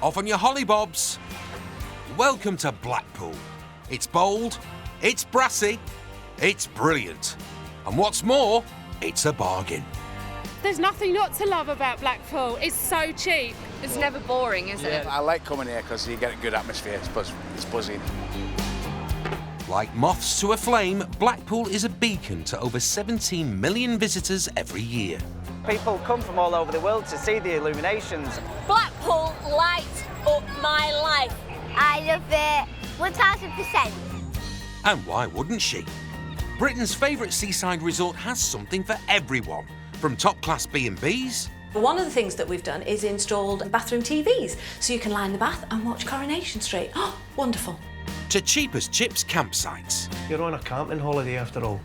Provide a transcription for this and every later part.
Off on your hollybobs. Welcome to Blackpool. It's bold, it's brassy, it's brilliant. And what's more, it's a bargain. There's nothing not to love about Blackpool. It's so cheap. It's never boring, is it? I like coming here because you get a good atmosphere. It's buzzing. Like moths to a flame, Blackpool is a beacon to over 17 million visitors every year. People come from all over the world to see the illuminations. Blackpool lights up my life. I love it 1000%. And why wouldn't she? Britain's favourite seaside resort has something for everyone, from top-class B&Bs. One of the things that we've done is installed bathroom TVs, so you can lie in the bath and watch Coronation Street. Oh, wonderful. To cheap as chips campsites. You're on a camping holiday after all.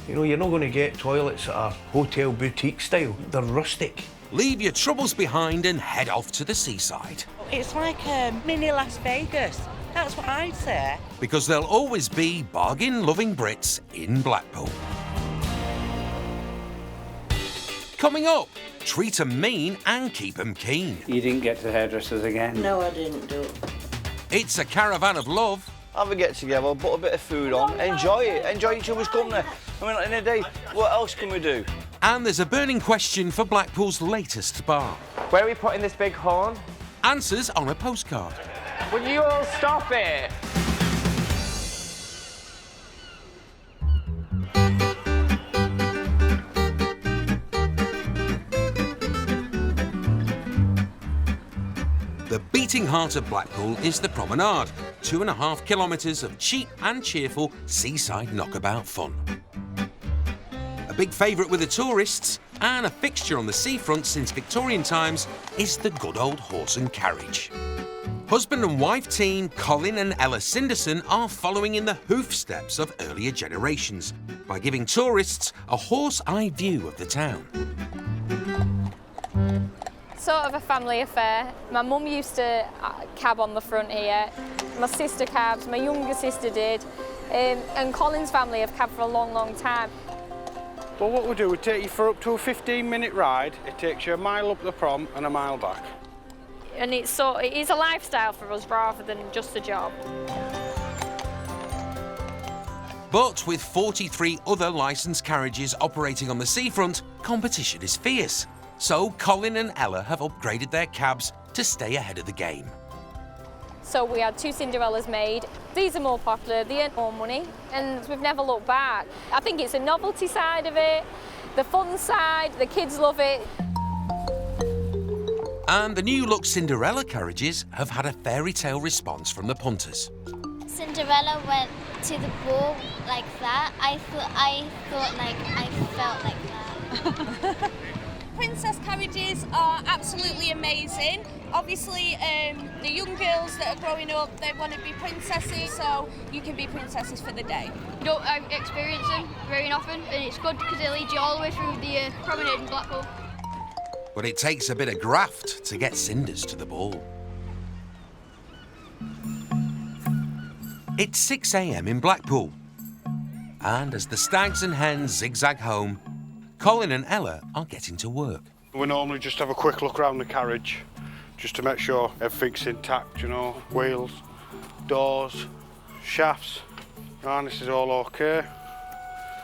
You know, you're not going to get toilets that are hotel boutique style. They're rustic. Leave your troubles behind and head off to the seaside. It's like a mini Las Vegas. That's what I'd say. Because there'll always be bargain-loving Brits in Blackpool. Coming up, treat 'em mean and keep 'em keen. You didn't get to the hairdressers again? No, I didn't do it. It's a caravan of love. Have a get together, put a bit of food on, enjoy it, enjoy each other's company. I mean, in a day, what else can we do? And there's a burning question for Blackpool's latest bar. Where are we putting this big horn? Answers on a postcard. Will you all stop it? The beating heart of Blackpool is the promenade, 2.5 kilometres of cheap and cheerful seaside knockabout fun. A big favourite with the tourists and a fixture on the seafront since Victorian times is the good old horse and carriage. Husband and wife team Colin and Emma are following in the hoof steps of earlier generations by giving tourists a horse-eye view of the town. Sort of a family affair. My mum used to cab on the front here. My sister cabs, my younger sister did. And Colin's family have cabbed for a long, long time. Well, what we do, we take you for up to a 15-minute ride. It takes you a mile up the prom and a mile back. And it is a lifestyle for us rather than just a job. But with 43 other licensed carriages operating on the seafront, competition is fierce. So Colin and Emma have upgraded their cabs to stay ahead of the game. So we had 2 Cinderellas made. These are more popular, they earn more money, and we've never looked back. I think it's the novelty side of it, the fun side, the kids love it. And the new look Cinderella carriages have had a fairy tale response from the punters. Cinderella went to the ball like that. I felt like that. Princess carriages are absolutely amazing. Obviously, the young girls that are growing up, they want to be princesses, so you can be princesses for the day. You don't experience them very often, and it's good because they lead you all the way through the promenade in Blackpool. But it takes a bit of graft to get cinders to the ball. It's 6 a.m. in Blackpool. And as the stags and hens zigzag home, Colin and Emma are getting to work. We normally just have a quick look around the carriage, just to make sure everything's intact, you know, wheels, doors, shafts, harness is all okay.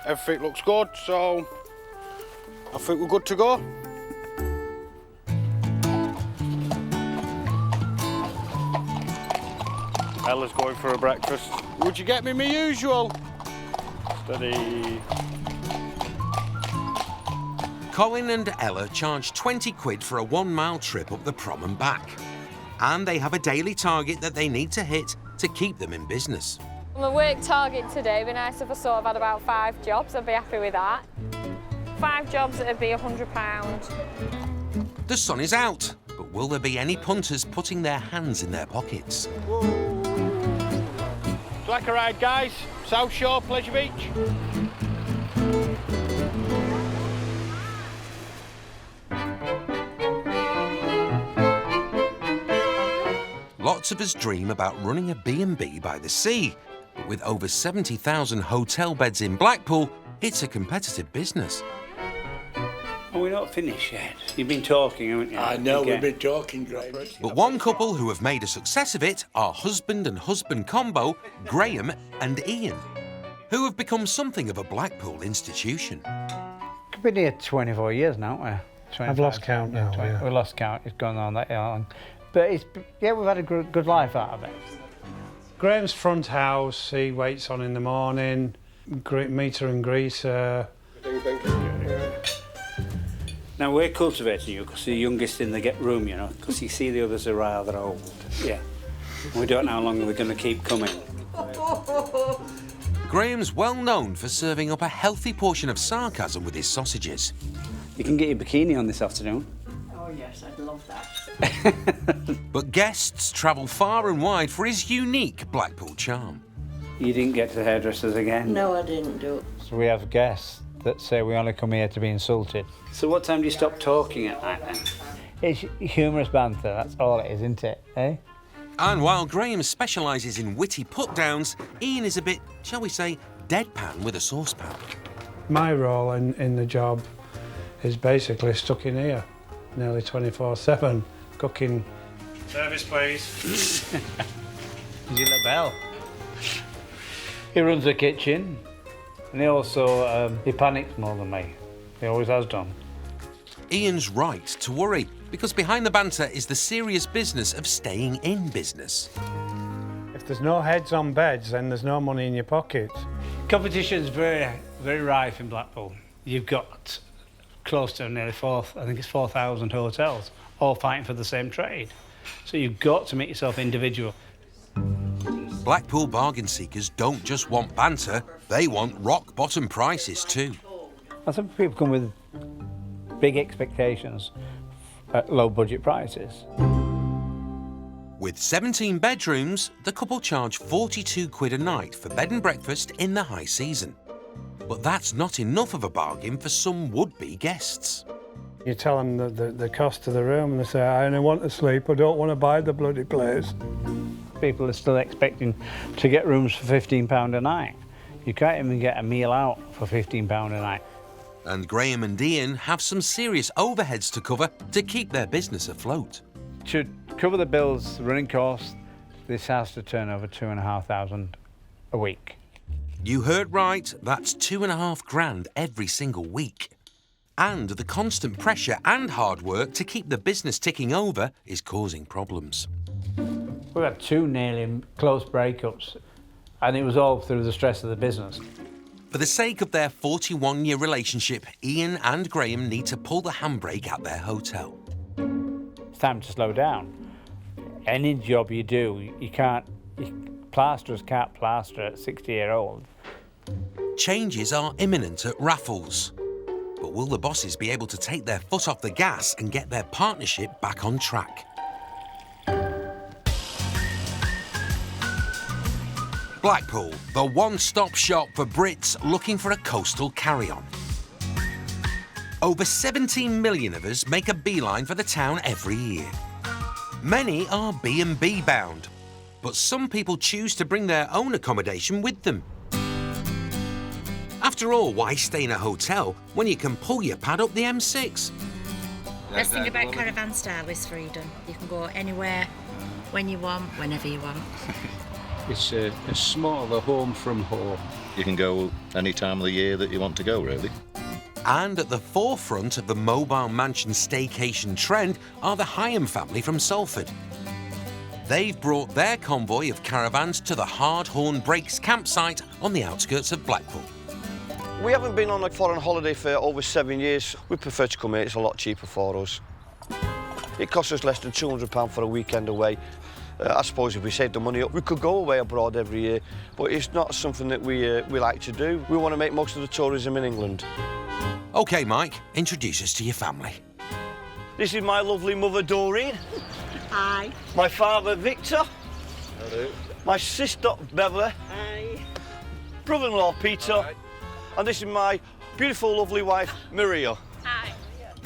Everything looks good, so I think we're good to go. Ella's going for a breakfast. Would you get me my usual? Steady. Colin and Emma charge 20 quid for a 1-mile trip up the prom and back. And they have a daily target that they need to hit to keep them in business. My work target today would be nice if I sort of had about 5 jobs, I'd be happy with that. 5 jobs, it'd be £100. The sun is out, but will there be any punters putting their hands in their pockets? Like a ride, guys. South Shore, Pleasure Beach. Lots of us dream about running a B&B by the sea, but with over 70,000 hotel beds in Blackpool, it's a competitive business. Oh, we're not finished yet. You've been talking, haven't you? I know, we've been talking, Graham. But one couple who have made a success of it are husband and husband combo, Graham and Ian, who have become something of a Blackpool institution. We've been here 24 years now, haven't we? I've lost count now, yeah. We've lost count, it's gone on that long. But yeah, we've had a good life out of it. Graham's front house, he waits on in the morning, meter and greaser. Now we're cultivating you because you're the youngest in the room, you know, because you see the others are rather old. Yeah. We don't know how long we're going to keep coming. Graham's well known for serving up a healthy portion of sarcasm with his sausages. You can get your bikini on this afternoon. Oh yes, I'd love that. But guests travel far and wide for his unique Blackpool charm. You didn't get to the hairdressers again? No, I didn't do it. So we have guests that say we only come here to be insulted. So what time do you stop talking at night then? It's humorous banter, that's all it is, isn't it, eh? And while Graham specialises in witty put-downs, Ian is a bit, shall we say, deadpan with a saucepan. My role in the job is basically stuck in here, nearly 24/7, cooking. Service, please. Is he bell? He runs the kitchen, and he also he panics more than me. He always has done. Ian's right to worry, because behind the banter is the serious business of staying in business. If there's no heads on beds, then there's no money in your pocket. Competition's very, very rife in Blackpool. You've got close to nearly 4,000 hotels, all fighting for the same trade. So you've got to make yourself individual. Blackpool bargain seekers don't just want banter, they want rock-bottom prices too. I think people come with big expectations at low budget prices. With 17 bedrooms, the couple charge 42 quid a night for bed and breakfast in the high season. But that's not enough of a bargain for some would-be guests. You tell them the cost of the room and they say, I only want to sleep, I don't want to buy the bloody place. People are still expecting to get rooms for £15 a night. You can't even get a meal out for £15 a night. And Graham and Ian have some serious overheads to cover to keep their business afloat. To cover the bills, the running costs, this has to turn over 2,500 a week. You heard right, that's 2.5 grand every single week. And the constant pressure and hard work to keep the business ticking over is causing problems. We've had 2 nearly close breakups, and it was all through the stress of the business. For the sake of their 41-year relationship, Ian and Graham need to pull the handbrake at their hotel. It's time to slow down. Any job you do, plasterers can't plaster at 60-year-old. Changes are imminent at Raffles. But will the bosses be able to take their foot off the gas and get their partnership back on track? Blackpool, the one-stop shop for Brits looking for a coastal carry-on. Over 17 million of us make a beeline for the town every year. Many are B&B bound, but some people choose to bring their own accommodation with them. After all, why stay in a hotel when you can pull your pad up the M6? Best thing about Caravan style is freedom. You can go anywhere, when you want, whenever you want. It's a smaller home from home. You can go any time of the year that you want to go, really. And at the forefront of the mobile mansion staycation trend are the Hyam family from Salford. They've brought their convoy of caravans to the Hardhorn Breaks campsite on the outskirts of Blackpool. We haven't been on a foreign holiday for over 7 years. We prefer to come here, it's a lot cheaper for us. It costs us less than £200 for a weekend away. I suppose if we saved the money up, we could go away abroad every year, but it's not something that we like to do. We want to make most of the tourism in England. OK, Mike, introduce us to your family. This is my lovely mother, Doreen. Hi. My father, Victor. Hello. My sister, Beverly. Hi. Brother-in-law, Peter. Hi. And this is my beautiful, lovely wife, Maria. Hi.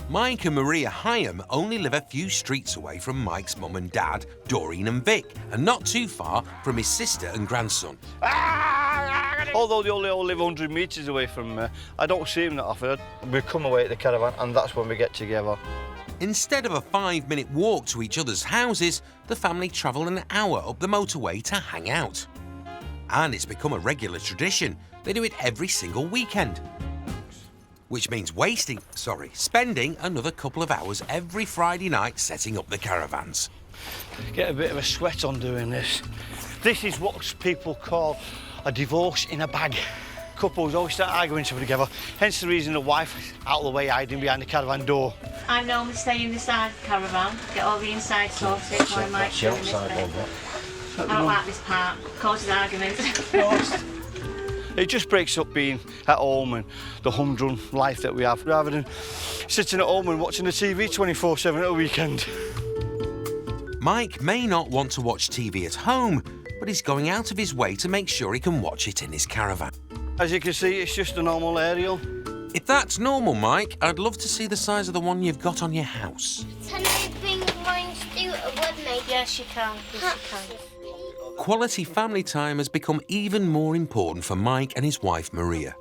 Mike and Maria Hyam only live a few streets away from Mike's mum and dad, Doreen and Vic, and not too far from his sister and grandson. Although they only all live 100 metres away from me, I don't see them that often. We come away at the caravan and that's when we get together. Instead of a 5-minute walk to each other's houses, the family travel an hour up the motorway to hang out. And it's become a regular tradition. They do it every single weekend. Which means spending another couple of hours every Friday night setting up the caravans. Get a bit of a sweat on doing this. This is what people call a divorce in a bag. Couples always start arguing together, hence the reason the wife is out of the way hiding behind the caravan door. I normally stay in the side caravan, get all the inside sorted while Mike's doing this bit. I don't like this part, causes arguments. It just breaks up being at home and the humdrum life that we have, rather than sitting at home and watching the TV 24/7 at a weekend. Mike may not want to watch TV at home, but he's going out of his way to make sure he can watch it in his caravan. As you can see, it's just a normal aerial. If that's normal, Mike, I'd love to see the size of the one you've got on your house. Can I bring mine to with me? Yes, you can. Yes, you can. Quality family time has become even more important for Mike and his wife, Maria.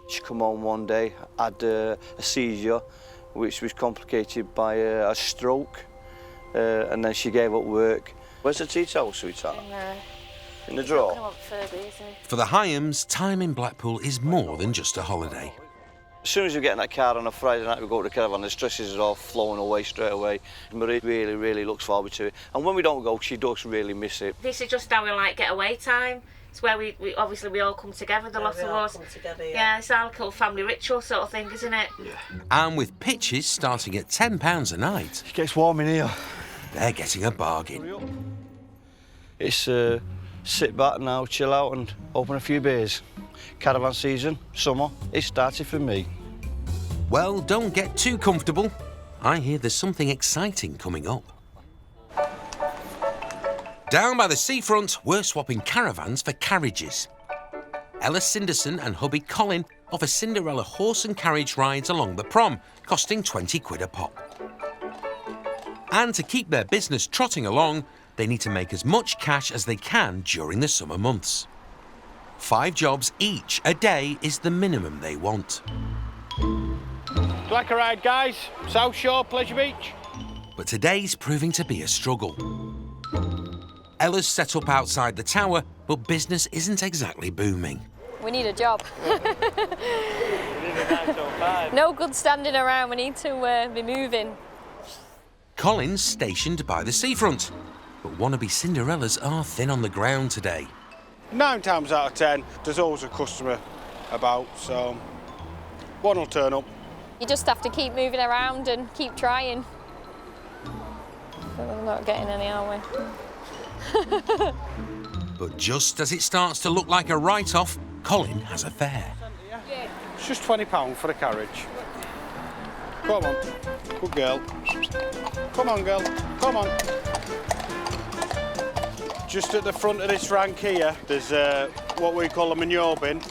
She come home one day, had a seizure, which was complicated by a stroke, and then she gave up work. Where's the tea towel, sweetheart? In the drawer? For the Hyams, time in Blackpool is more than just a holiday. As soon as we get in that car on a Friday night, we go to the caravan, the stresses are all flowing away straight away. Marie really, really looks forward to it. And when we don't go, she does really miss it. This is just our getaway time. It's where we obviously we all come together, the lot of us. Yeah, it's our little family ritual sort of thing, isn't it? Yeah. And with pitches starting at £10 a night. It gets warm in here. They're getting a bargain. It's sit back now, chill out and open a few beers. Caravan season, summer, it started for me. Well, don't get too comfortable. I hear there's something exciting coming up. Down by the seafront, we're swapping caravans for carriages. Ella Cinderson and hubby Colin offer Cinderella horse and carriage rides along the prom, costing 20 quid a pop. And to keep their business trotting along, they need to make as much cash as they can during the summer months. 5 jobs each a day is the minimum they want. Like a ride, guys. South Shore, Pleasure Beach. But today's proving to be a struggle. Ella's set up outside the tower, but business isn't exactly booming. We need a job. No good standing around, we need to be moving. Colin's stationed by the seafront, but wannabe Cinderellas are thin on the ground today. 9 times out of 10, there's always a customer about, so one will turn up. You just have to keep moving around and keep trying. But we're not getting any, are we? But just as it starts to look like a write-off, Colin has a fare. It's just £20 for a carriage. Come on, good girl. Come on, girl, come on. Just at the front of this rank here, there's what we call a manure bin.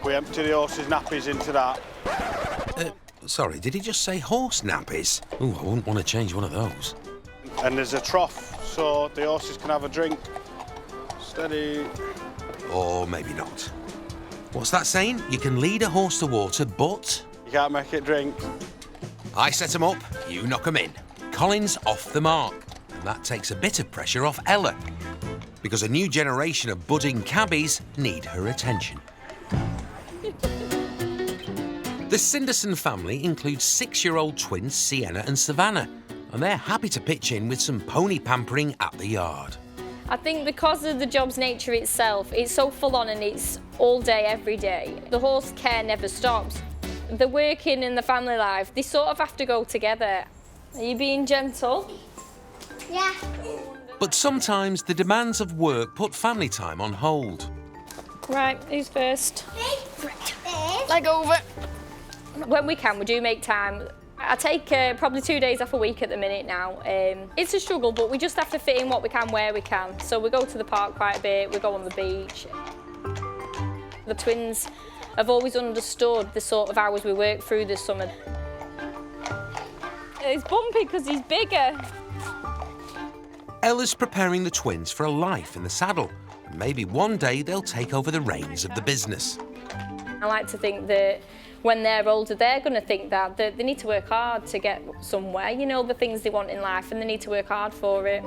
We empty the horses' nappies into that. Sorry, did he just say horse nappies? Ooh, I wouldn't want to change one of those. And there's a trough, so the horses can have a drink. Steady. Or maybe not. What's that saying? You can lead a horse to water, but... You can't make it drink. I set 'em up, you knock 'em in. Colin's off the mark, and that takes a bit of pressure off Ella, because a new generation of budding cabbies need her attention. The Cinderson family includes 6-year-old twins Sienna and Savannah, and they're happy to pitch in with some pony pampering at the yard. I think because of the job's nature itself, it's so full on and it's all day, every day. The horse care never stops. The working and the family life, they sort of have to go together. Are you being gentle? Yeah. But sometimes the demands of work put family time on hold. Right, who's first? Leg over. When we can, we do make time. I take probably 2 days off a week at the minute now. It's a struggle, but we just have to fit in what we can where we can. So we go to the park quite a bit, we go on the beach. The twins have always understood the sort of hours we work through this summer. It's bumpy because he's bigger. Ella's preparing the twins for a life in the saddle, and maybe one day they'll take over the reins of the business. I like to think that when they're older, they're going to think that they need to work hard to get somewhere, you know, the things they want in life, and they need to work hard for it.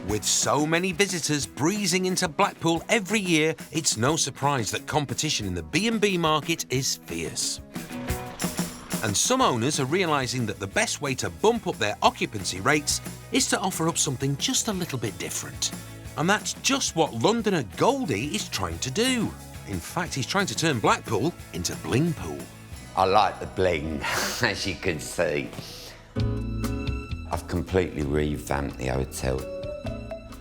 With so many visitors breezing into Blackpool every year, it's no surprise that competition in the B&B market is fierce. And some owners are realising that the best way to bump up their occupancy rates is to offer up something just a little bit different. And that's just what Londoner Goldie is trying to do. In fact, he's trying to turn Blackpool into Blingpool. I like the bling, as you can see. I've completely revamped the hotel.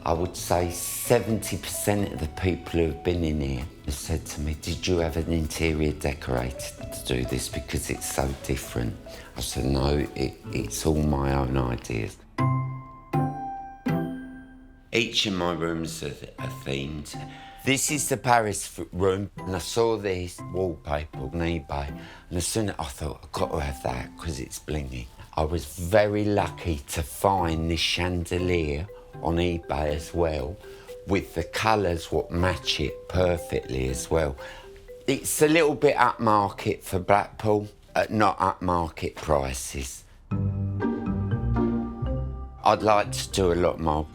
I would say 70% of the people who have been in here have said to me, did you have an interior decorator to do this because it's so different? I said, no, it's all my own ideas. Each of my rooms are themed. This is the Paris room, and I saw this wallpaper on eBay, and as soon as I thought, I've got to have that because it's blingy. I was very lucky to find this chandelier on eBay as well, with the colours what match it perfectly as well. It's a little bit upmarket for Blackpool, at not upmarket prices. I'd like to do a lot more,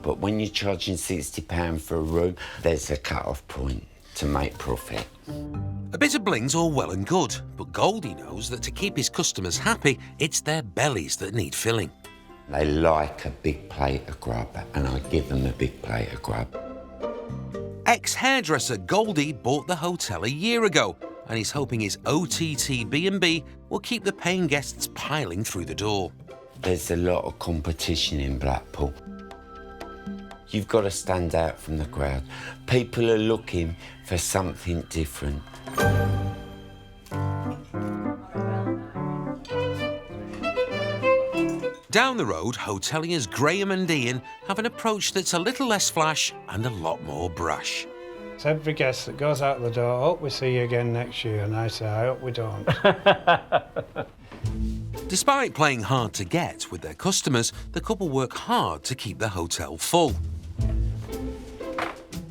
but when you're charging £60 for a room, there's a cut-off point to make profit. A bit of bling's all well and good, but Goldie knows that to keep his customers happy, it's their bellies that need filling. They like a big plate of grub, and I give them a big plate of grub. Ex-hairdresser Goldie bought the hotel a year ago, and he's hoping his OTT B&B will keep the paying guests piling through the door. There's a lot of competition in Blackpool. You've got to stand out from the crowd. People are looking for something different. Down the road, hoteliers Graham and Ian have an approach that's a little less flash and a lot more brash. It's every guest that goes out the door, hope we see you again next year, and I say, I hope we don't. Despite playing hard to get with their customers, the couple work hard to keep the hotel full.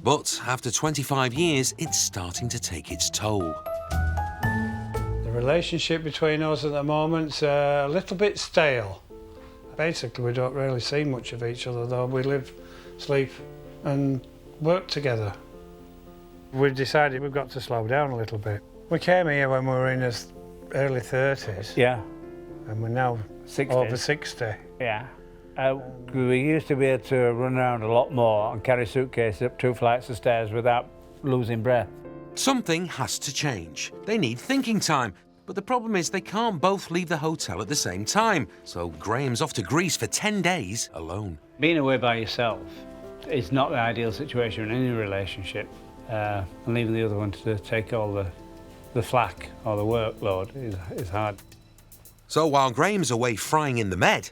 But after 25 years, it's starting to take its toll. The relationship between us at the moment's a little bit stale. Basically, we don't really see much of each other, though. We live, sleep and work together. We've decided we've got to slow down a little bit. We came here when we were in our early 30s. Yeah. And we're now 60. over 60. Yeah. We used to be able to run around a lot more and carry suitcases up 2 flights of stairs without losing breath. Something has to change. They need thinking time. But the problem is they can't both leave the hotel at the same time. So Graham's off to Greece for 10 days alone. Being away by yourself is not the ideal situation in any relationship. And leaving the other one to take all the flack or the workload is hard. So while Graham's away frying in the Med,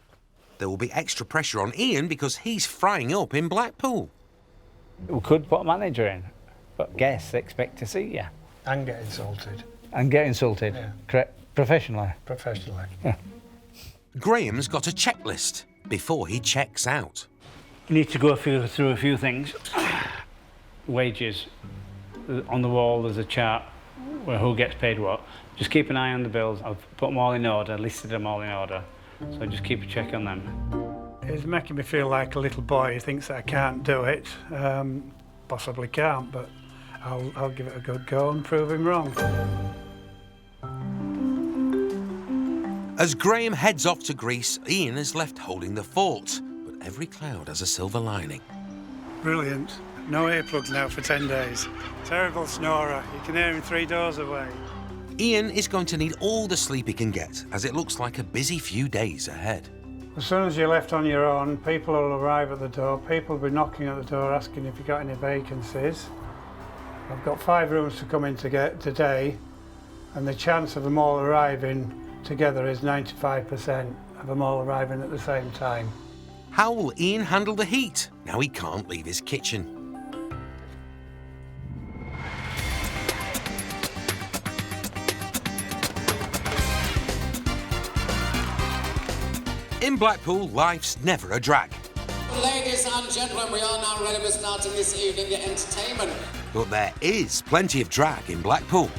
there will be extra pressure on Ian because he's frying up in Blackpool. We could put a manager in, but guests expect to see you. And get insulted. And get insulted, yeah. Correct? Professionally. Professionally. Yeah. Graham's got a checklist before he checks out. You need to go through a few things. Wages. On the wall there's a chart where who gets paid what. Just keep an eye on the bills. I've put them all in order, listed them all in order. So just keep a check on them. It's making me feel like a little boy who thinks that I can't do it. Possibly can't, but I'll give it a good go and prove him wrong. As Graham heads off to Greece, Ian is left holding the fort. But every cloud has a silver lining. Brilliant. No earplugs now for 10 days. Terrible snorer. You can hear him 3 doors away. Ian is going to need all the sleep he can get, as it looks like a busy few days ahead. As soon as you're left on your own, people will arrive at the door. People will be knocking at the door asking if you've got any vacancies. I've got 5 rooms to come in to get today, and the chance of them all arriving together is 95% of them all arriving at the same time. How will Ian handle the heat? Now he can't leave his kitchen. In Blackpool, life's never a drag. Ladies and gentlemen, we are now ready for starting this evening entertainment. But there is plenty of drag in Blackpool.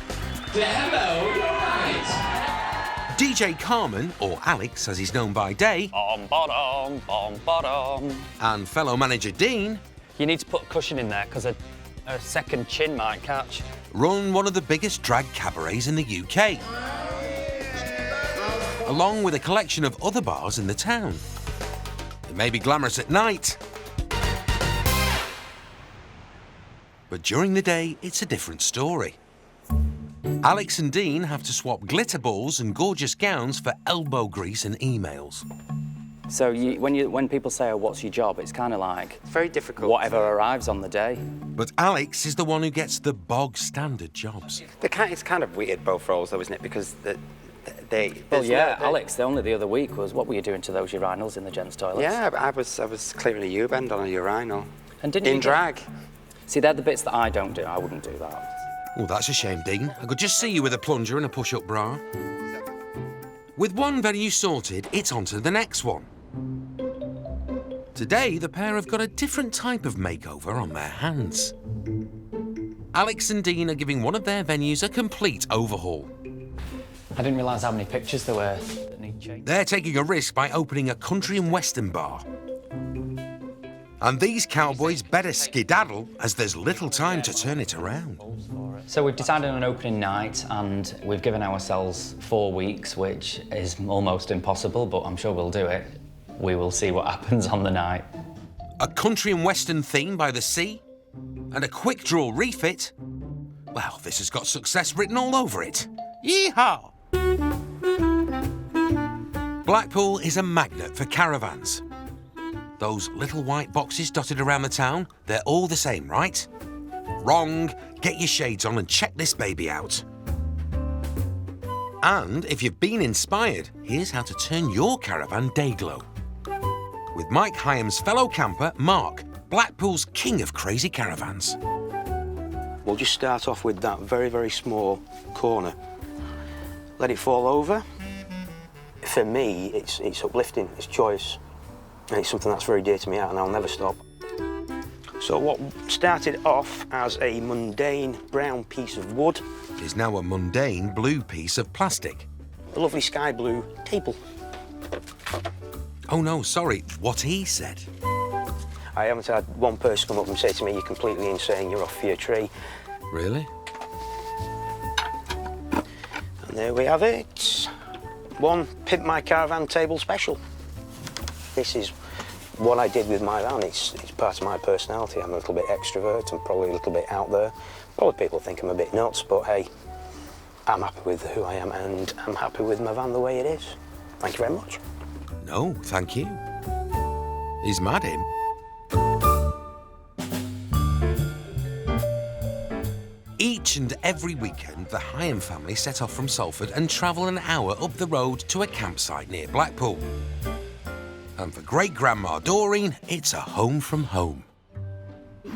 Hello, you're right. DJ Carmen, or Alex as he's known by day, and fellow manager Dean, you need to put a cushion in there because a second chin might catch, run one of the biggest drag cabarets in the UK, along with a collection of other bars in the town. It may be glamorous at night, but during the day, it's a different story. Alex and Dean have to swap glitter balls and gorgeous gowns for elbow grease and emails. So when people say, oh, what's your job, it's kind of like... It's very difficult. Whatever arrives on the day. But Alex is the one who gets the bog standard jobs. It's kind of weird, both roles, though, isn't it? Because they... Well, yeah, Alex, only the other week was, what were you doing to those urinals in the gents' toilets? Yeah, I was clearing a U-bend on a urinal. And didn't you... In drag. See, they're the bits that I don't do. I wouldn't do that. Oh, that's a shame, Dean. I could just see you with a plunger and a push-up bra. With one venue sorted, it's on to the next one. Today, the pair have got a different type of makeover on their hands. Alex and Dean are giving one of their venues a complete overhaul. I didn't realise how many pictures there were that need changing. They're taking a risk by opening a country and western bar. And these cowboys better skedaddle, as there's little time to turn it around. So we've decided on an opening night, and we've given ourselves 4 weeks, which is almost impossible, but I'm sure we'll do it. We will see what happens on the night. A country and western theme by the sea, and a quick draw refit. Well, this has got success written all over it. Yeehaw! Blackpool is a magnet for caravans. Those little white boxes dotted around the town, they're all the same, right? Wrong. Get your shades on and check this baby out. And if you've been inspired, here's how to turn your caravan dayglow. With Mike Hyam's fellow camper, Mark, Blackpool's king of crazy caravans. We'll just start off with that very, very small corner. Let it fall over. For me, it's uplifting, it's joyous. And it's something that's very dear to me, and I'll never stop. So what started off as a mundane brown piece of wood is now a mundane blue piece of plastic. A lovely sky blue table. Oh no, sorry, what he said. I haven't had one person come up and say to me, you're completely insane, you're off for your tree. Really? And there we have it. One Pimp My Caravan table special. This is what I did with my van. It's part of my personality. I'm a little bit extrovert and probably a little bit out there. Probably people think I'm a bit nuts, but hey, I'm happy with who I am and I'm happy with my van the way it is. Thank you very much. No, thank you. He's mad, him. Each and every weekend, the Hyam family set off from Salford and travel an hour up the road to a campsite near Blackpool. And for great-grandma Doreen, it's a home from home.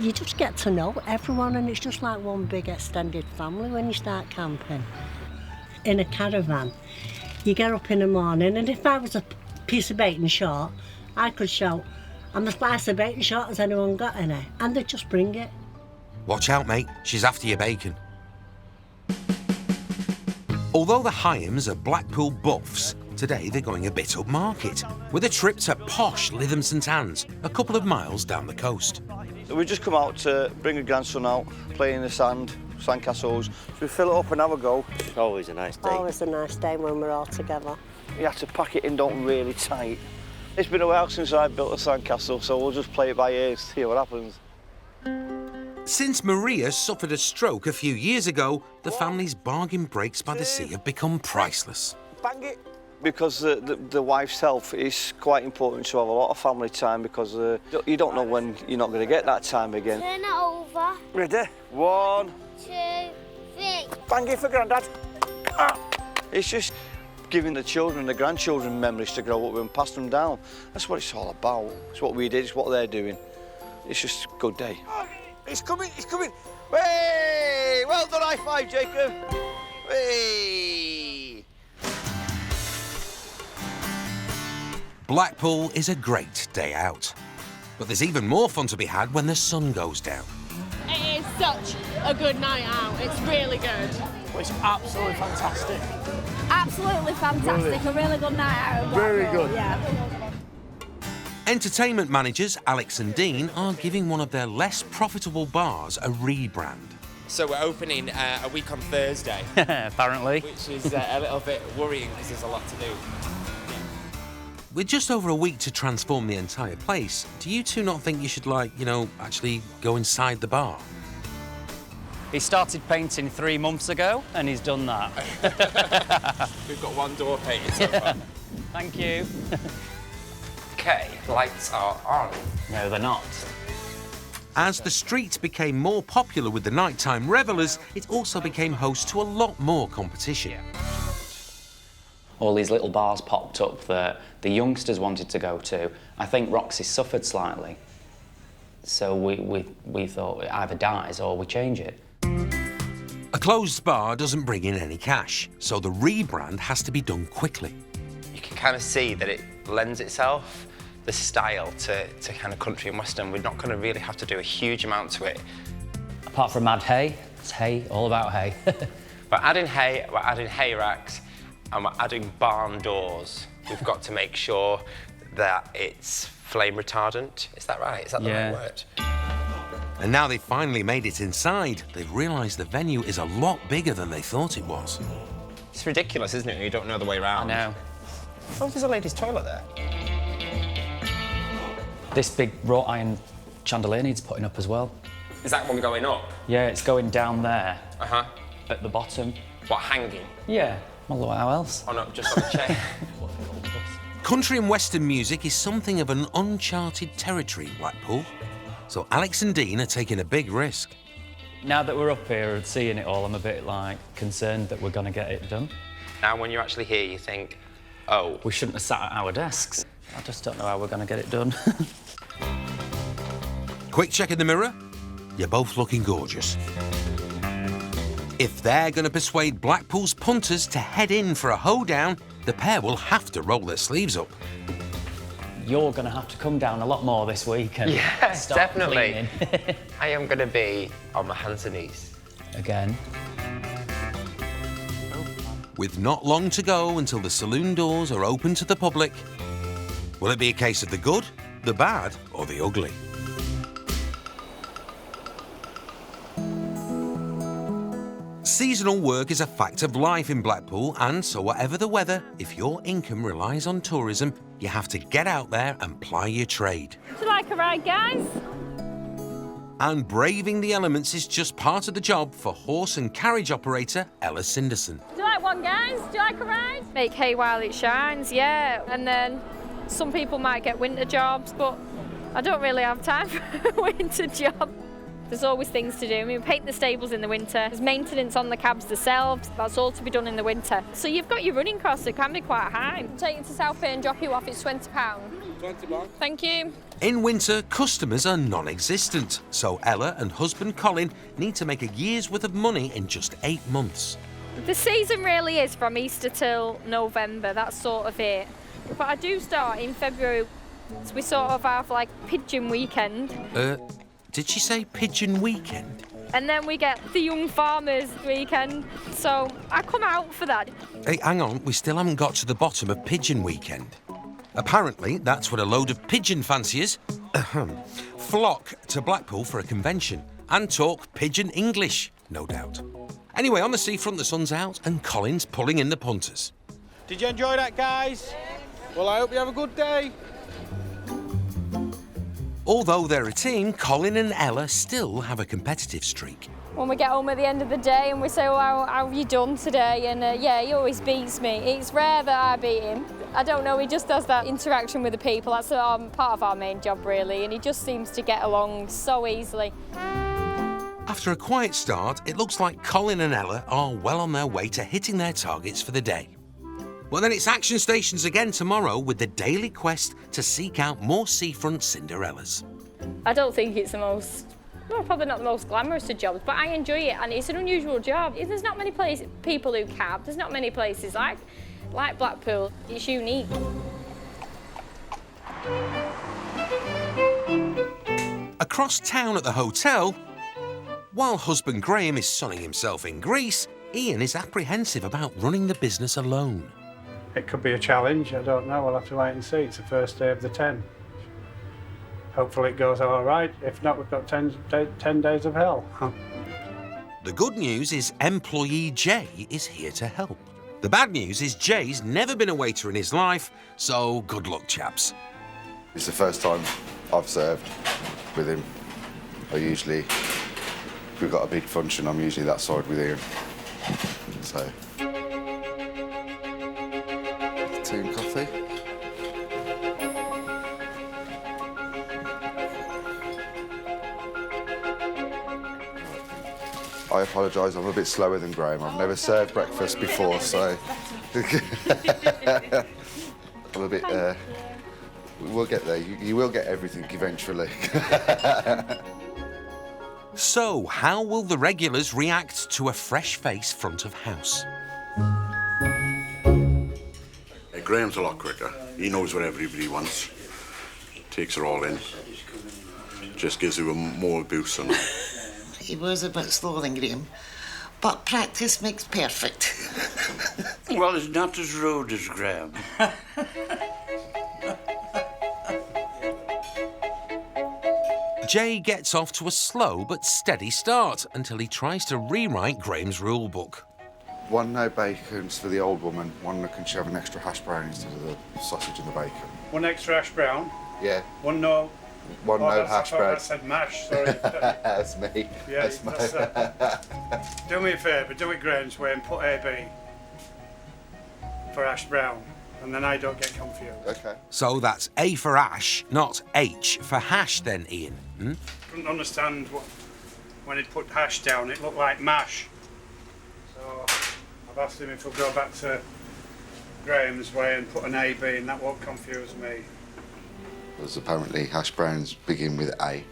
You just get to know everyone, and it's just like one big extended family when you start camping. In a caravan, you get up in the morning, and if I was a piece of bacon short, I could shout, I'm a slice of bacon short, has anyone got any? And they'd just bring it. Watch out, mate, she's after your bacon. Although the Hyams are Blackpool buffs, today they're going a bit upmarket, with a trip to posh Lytham St Anne's, a couple of miles down the coast. We've just come out to bring a grandson out, play in the sand, sandcastles. So we fill it up and have a go. It's always a nice day. Always a nice day when we're all together. You have to pack it in, don't really tight. It's been a while since I built a sandcastle, so we'll just play it by ear and see what happens. Since Maria suffered a stroke a few years ago, the family's bargain breaks by the sea have become priceless. Bang it! Because the wife's health is quite important to have a lot of family time, because you don't know when you're not going to get that time again. Turn it over. Ready? 1, 2, 3. Bang it for Grandad. Ah. It's just giving the children and the grandchildren memories to grow up with and pass them down. That's what it's all about. It's what we did, it's what they're doing. It's just a good day. It's coming, it's coming. Hey! Well done, high five, Jacob. Hey! Blackpool is a great day out. But there's even more fun to be had when the sun goes down. It is such a good night out. It's really good. It's absolutely fantastic. Absolutely fantastic. A really good night out. Of Very Blackpool, good. Yeah. Entertainment managers Alex and Dean are giving one of their less profitable bars a rebrand. So we're opening a week on Thursday. Apparently. Which is a little bit worrying because there's a lot to do. With just over a week to transform the entire place, do you two not think you should, actually go inside the bar? He started painting 3 months ago, and he's done that. We've got one door painted so far. Thank you. Okay, lights are on. No, they're not. As the street became more popular with the nighttime revellers, it also became host to a lot more competition. All these little bars popped up that the youngsters wanted to go to. I think Roxy suffered slightly. So we thought it either dies or we change it. A closed bar doesn't bring in any cash, so the rebrand has to be done quickly. You can kind of see that it lends itself, the style, to kind of country and western. We're not going to really have to do a huge amount to it. Apart from add hay, it's hay, all about hay. We're adding hay racks, and we're adding barn doors. We've got to make sure that it's flame retardant. Is that right? Is that the right word? And now they've finally made it inside, they've realised the venue is a lot bigger than they thought it was. It's ridiculous, isn't it? You don't know the way around. I know. Oh, there's a ladies' toilet there. This big wrought iron chandelier needs putting up as well. Is that one going up? Yeah, it's going down there. Uh-huh. At the bottom. What, hanging? Yeah. Well, how else? Oh, no, just on a chair. Country and western music is something of an uncharted territory in Blackpool. So Alex and Dean are taking a big risk. Now that we're up here and seeing it all, I'm a bit, concerned that we're going to get it done. Now, when you're actually here, you think, oh... We shouldn't have sat at our desks. I just don't know how we're going to get it done. Quick check in the mirror. You're both looking gorgeous. If they're going to persuade Blackpool's punters to head in for a hoedown, the pair will have to roll their sleeves up. You're going to have to come down a lot more this week and yes, start definitely. cleaning. I am going to be on my hands and knees. Again. With not long to go until the saloon doors are open to the public, will it be a case of the good, the bad, or the ugly? Seasonal work is a fact of life in Blackpool, and so whatever the weather, if your income relies on tourism, you have to get out there and ply your trade. Would you like a ride, guys? And braving the elements is just part of the job for horse and carriage operator Ella Cinderson. Do you like one, guys? Do you like a ride? Make hay while it shines, yeah. And then some people might get winter jobs, but I don't really have time for a winter job. There's always things to do. I mean, we paint the stables in the winter. There's maintenance on the cabs themselves. That's all to be done in the winter. So you've got your running costs that can be quite high. Take you to South Bay and drop you off, it's £20. £20. Thank you. In winter, customers are non-existent, so Ella and husband Colin need to make a year's worth of money in just 8 months. The season really is from Easter till November, that's sort of it. But I do start in February, so we sort of have like pigeon weekend. Did she say pigeon weekend? And then we get the young farmers weekend, so I come out for that. Hey, hang on, we still haven't got to the bottom of pigeon weekend. Apparently, that's when a load of pigeon fanciers flock to Blackpool for a convention and talk pigeon English, no doubt. Anyway, on the seafront, the sun's out and Colin's pulling in the punters. Did you enjoy that, guys? Well, I hope you have a good day. Although they're a team, Colin and Ella still have a competitive streak. When we get home at the end of the day and we say, well, how have you done today? And yeah, he always beats me. It's rare that I beat him. I don't know, he just does that interaction with the people. That's part of our main job, really, and he just seems to get along so easily. After a quiet start, it looks like Colin and Ella are well on their way to hitting their targets for the day. Well, then it's action stations again tomorrow with the daily quest to seek out more seafront Cinderellas. I don't think it's the most, well, probably not the most glamorous of jobs, but I enjoy it and it's an unusual job. There's not many people who cab, there's not many places like Blackpool. It's unique. Across town at the hotel, while husband Graham is sunning himself in Greece, Ian is apprehensive about running the business alone. It could be a challenge, I don't know, we'll have to wait and see. It's the first day of the 10. Hopefully it goes all right. If not, we've got 10 days of hell. The good news is employee Jay is here to help. The bad news is Jay's never been a waiter in his life, so good luck, chaps. It's the first time I've served with him. If we've got a big function, I'm usually that side with Ian. So, tea and coffee. I apologise, I'm a bit slower than Graham. I've never served breakfast before, so... I'm a bit... We'll get there. You will get everything eventually. So, how will the regulars react to a fresh face front of house? Graham's a lot quicker. He knows what everybody wants. Takes it all in. Just gives you a more boost on it. He was a bit slower than Graham, but practice makes perfect. Well, it's not as rude as Graham. Jay gets off to a slow but steady start until he tries to rewrite Graham's rule book. 1 no bacons for the old woman, 1 that can shove an extra hash brown instead of the sausage and the bacon. 1 extra hash brown? Yeah. 1 no... 1 no hash brown. I said mash, sorry. That's me. Yeah, that's do me a favour, do it Graham's way and put AB for hash brown, and then I don't get confused. Okay. So that's A for ash, not H for hash then, Ian? Hmm? Couldn't understand when he'd put hash down, it looked like mash. So I've asked him if we'll go back to Graham's way and put an AB, and that won't confuse me. Because apparently hash browns begin with A.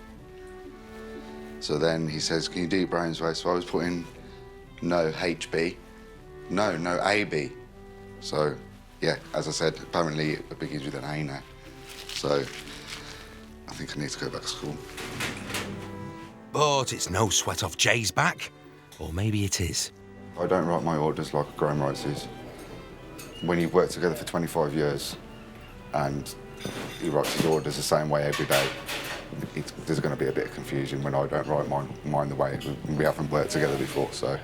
So then he says, can you do Brown's way? So I was putting no HB, no AB. So yeah, as I said, apparently it begins with an A now. So I think I need to go back to school. But it's no sweat off Jay's back. Or maybe it is. I don't write my orders like Graham writes his. When you've worked together for 25 years and he writes his orders the same way every day, there's going to be a bit of confusion when I don't write mine the way. We haven't worked together before, so...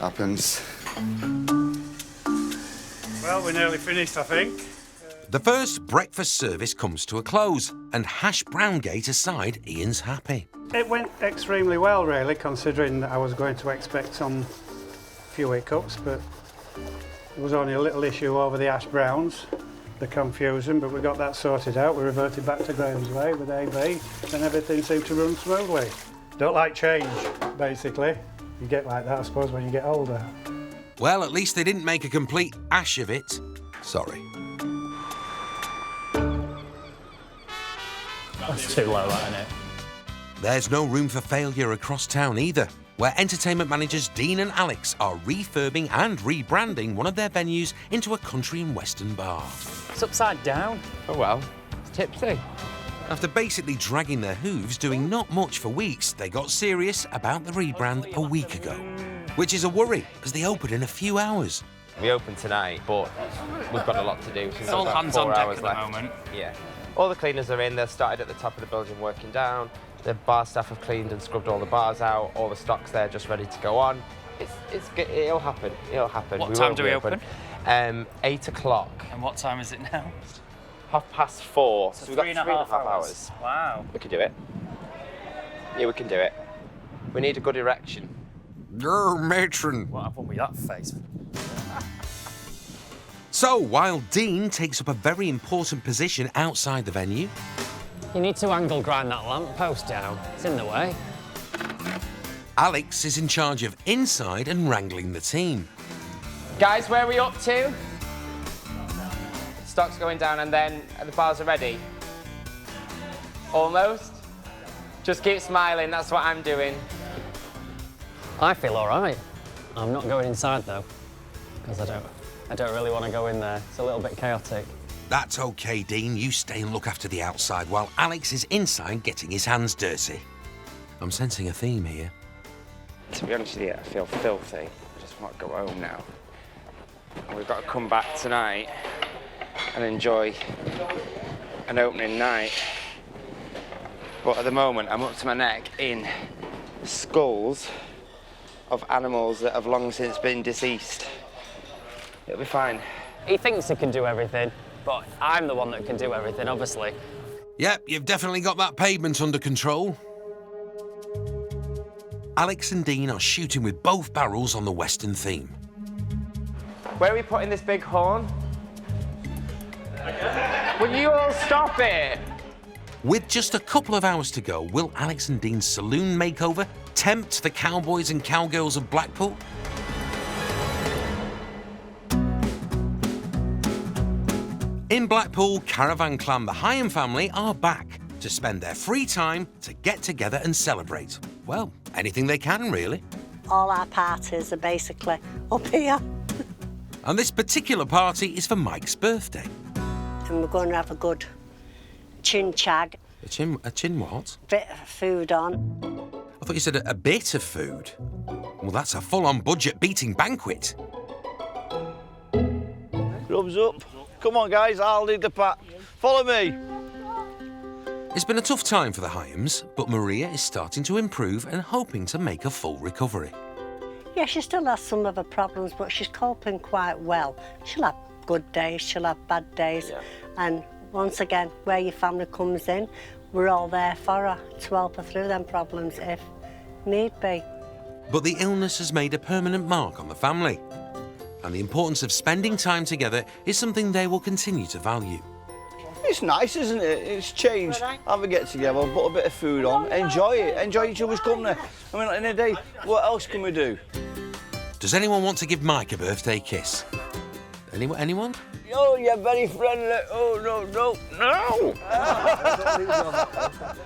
Happens. Well, we're nearly finished, I think. The first breakfast service comes to a close, and hash brown gate aside, Ian's happy. It went extremely well, really, considering that I was going to expect some few hiccups, but there was only a little issue over the hash browns, the confusion, but we got that sorted out. We reverted back to Graham's way with AB, and everything seemed to run smoothly. Don't like change, basically. You get like that, I suppose, when you get older. Well, at least they didn't make a complete ash of it. Sorry. That's too low, that, isn't it? There's no room for failure across town either, where entertainment managers Dean and Alex are refurbing and rebranding one of their venues into a country and western bar. It's upside down. Oh well, it's tipsy. After basically dragging their hooves doing not much for weeks, they got serious about the rebrand a week ago. Which is a worry, as they open in a few hours. We open tonight, but we've got a lot to do. It's all hands on deck at the moment. Yeah. All the cleaners are in, they've started at the top of the building working down. The bar staff have cleaned and scrubbed all the bars out, all the stock's there just ready to go on. It'll happen, it'll happen. What time do we open? 8 o'clock. And what time is it now? 4:30. So we've got 3.5 hours. Wow. We can do it. Yeah, we can do it. We need a good erection. Grr, matron. What happened with that face? So, while Dean takes up a very important position outside the venue... You need to angle grind that lamp post down. It's in the way. Alex is in charge of inside and wrangling the team. Guys, where are we up to? Stock's going down and then the bars are ready. Almost. Just keep smiling, that's what I'm doing. I feel all right. I'm not going inside though, because I don't really want to go in there. It's a little bit chaotic. That's okay, Dean. You stay and look after the outside while Alex is inside getting his hands dirty. I'm sensing a theme here. To be honest with you, I feel filthy. I just want to go home now. And we've got to come back tonight and enjoy an opening night. But at the moment, I'm up to my neck in skulls of animals that have long since been deceased. It'll be fine. He thinks he can do everything, but I'm the one that can do everything, obviously. Yep, you've definitely got that pavement under control. Alex and Dean are shooting with both barrels on the Western theme. Where are we putting this big horn? Will you all stop it? With just a couple of hours to go, will Alex and Dean's saloon makeover tempt the cowboys and cowgirls of Blackpool? In Blackpool, Caravan clan the Hyam family are back to spend their free time to get together and celebrate. Well, anything they can, really. All our parties are basically up here. And this particular party is for Mike's birthday. And we're going to have a good chin-chag. A chin what? Bit of food on. I thought you said a bit of food. Well, that's a full-on budget-beating banquet. Rubs up. Come on, guys, I'll lead the pack. Follow me. It's been a tough time for the Hyams, but Maria is starting to improve and hoping to make a full recovery. Yeah, she still has some of her problems, but she's coping quite well. She'll have good days, she'll have bad days. Yeah. And once again, where your family comes in, we're all there for her to help her through them problems if need be. But the illness has made a permanent mark on the family. And the importance of spending time together is something they will continue to value. It's nice, isn't it? It's changed. Have a get together, put a bit of food on, enjoy it, enjoy each other's company. I mean, in a day, what else can we do? Does anyone want to give Mike a birthday kiss? Anyone? Oh, you're very friendly. Oh, no.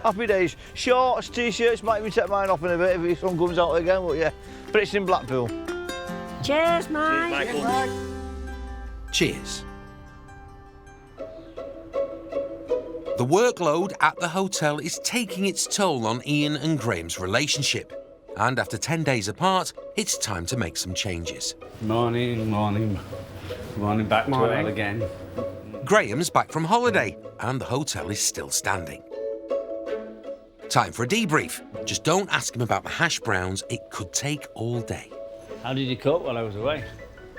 Happy days. Shorts, T-shirts, might even take mine off in a bit if the sun comes out again, but yeah. But it's in Blackpool. Cheers, Mike. Cheers, Michael. Cheers. The workload at the hotel is taking its toll on Ian and Graham's relationship. And after 10 days apart, it's time to make some changes. Morning back to it again. Graham's back from holiday, and the hotel is still standing. Time for a debrief. Just don't ask him about the hash browns, it could take all day. How did you cope while I was away?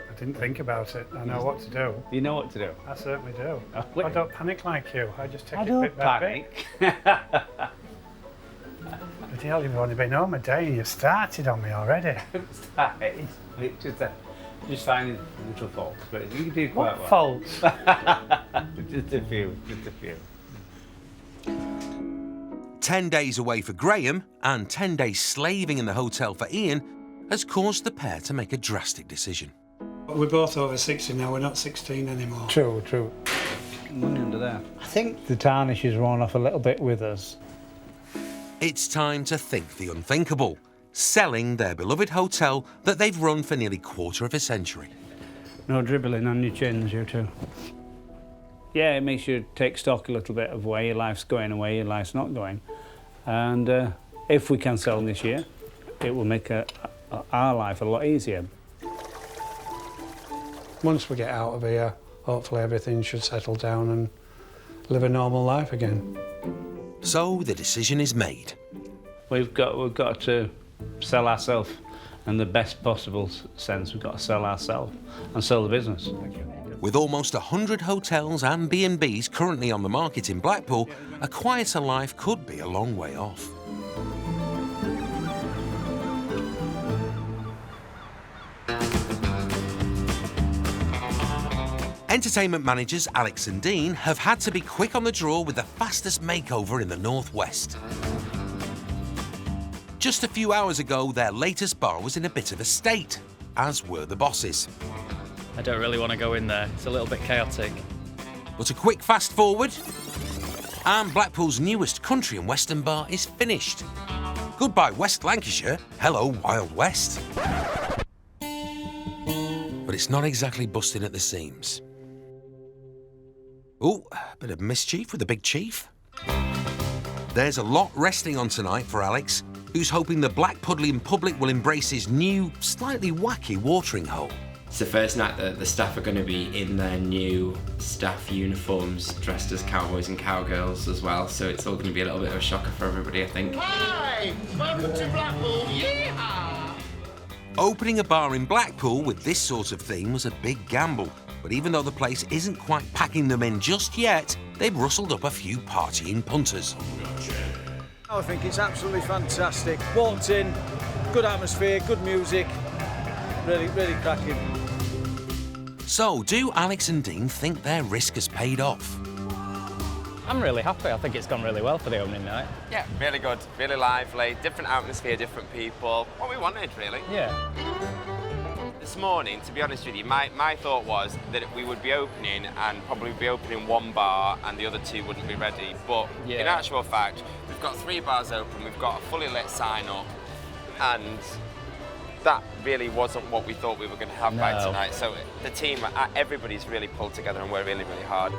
I didn't think about it. I know what to do. You know what to do? I certainly do. I don't panic like you. I just take I it don't bit by bit. panic. But hell, you've only been home a day and you've started on me already. Just finding little faults, but you do quite well. What faults? Just a few. 10 days away for Graham and 10 days slaving in the hotel for Ian has caused the pair to make a drastic decision. We're both over 60 now, we're not 16 anymore. True. Money under there. I think the tarnish has worn off a little bit with us. It's time to think the unthinkable, selling their beloved hotel that they've run for nearly quarter of a century. No dribbling on your chins, you two. Yeah, it makes you take stock a little bit of where your life's going and where your life's not going. And if we can sell this year, it will make our life a lot easier. Once we get out of here, hopefully everything should settle down and live a normal life again. So the decision is made. We've got to sell ourselves in the best possible sense. We've got to sell ourselves and sell the business. With almost 100 hotels and B&Bs currently on the market in Blackpool, a quieter life could be a long way off. Entertainment managers Alex and Dean have had to be quick on the draw with the fastest makeover in the Northwest. Just a few hours ago, their latest bar was in a bit of a state, as were the bosses. I don't really want to go in there. It's a little bit chaotic. But a quick fast forward, and Blackpool's newest country and western bar is finished. Goodbye West Lancashire, hello Wild West. But it's not exactly busting at the seams. Oh, a bit of mischief with the big chief. There's a lot resting on tonight for Alex, who's hoping the Blackpudlian public will embrace his new, slightly wacky watering hole. It's the first night that the staff are going to be in their new staff uniforms, dressed as cowboys and cowgirls as well, so it's all going to be a little bit of a shocker for everybody, I think. Hi! Welcome to Blackpool, yeehaw! Opening a bar in Blackpool with this sort of theme was a big gamble, but even though the place isn't quite packing them in just yet, they've rustled up a few partying punters. I think it's absolutely fantastic. Walked in, good atmosphere, good music, really cracking. So, do Alex and Dean think their risk has paid off? I'm really happy. I think it's gone really well for the opening night. Yeah, really good, really lively, different atmosphere, different people. What we wanted, really. Yeah. This morning, to be honest with you, my thought was that we would be opening and probably be opening one bar and the other two wouldn't be ready. But in actual fact, we've got 3 bars open, we've got a fully lit sign-up, and that really wasn't what we thought we were going to have by tonight. So the team, everybody's really pulled together and worked really hard.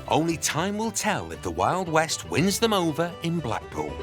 Only time will tell if the Wild West wins them over in Blackpool.